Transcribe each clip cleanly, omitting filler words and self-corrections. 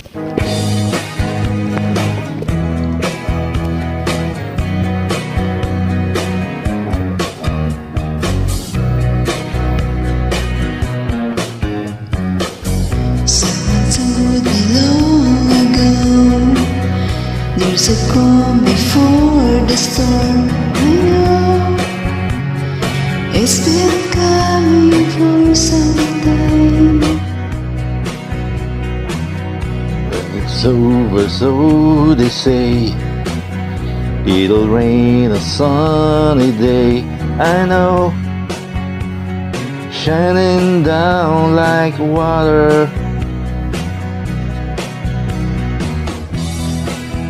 Years ago, before the storm, I know it's been coming for some time. When it's over, so they say, it'll rain a sunny day. I know, shining down like water.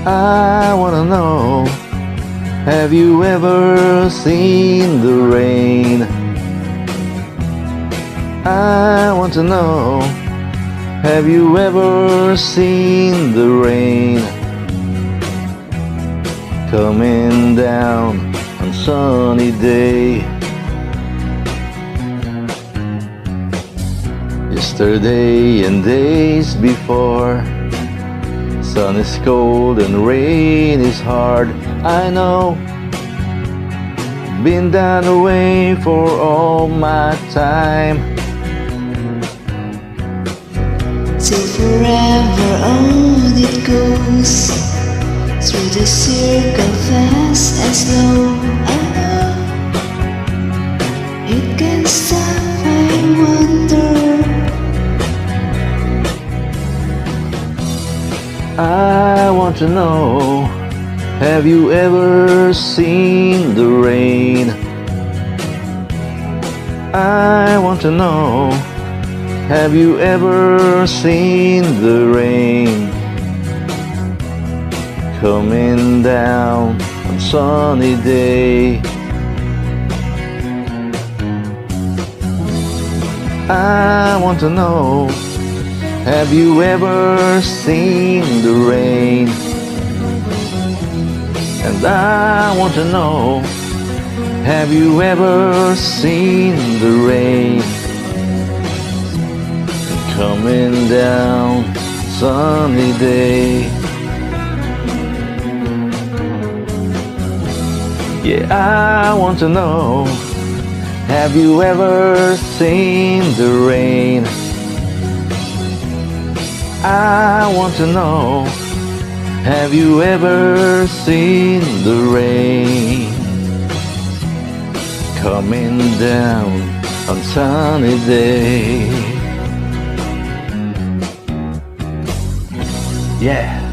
I wanna know, have you ever seen the rain? I want to know, have you ever seen the rain coming down on sunny day? Yesterday and days before, sun is cold and rain is hard. I know, been that way for all my time. Till forever on it goes, through the circle fast and slow. I know, it can stop, I wonder. I want to know, have you ever seen the rain? I want to know, have you ever seen the rain coming down on sunny day? I want to know, have you ever seen the rain? And I want to know, have you ever seen the rain coming down sunny day? Yeah, I want to know, have you ever seen the rain? I want to know, have you ever seen the rain coming down on sunny day? Yeah.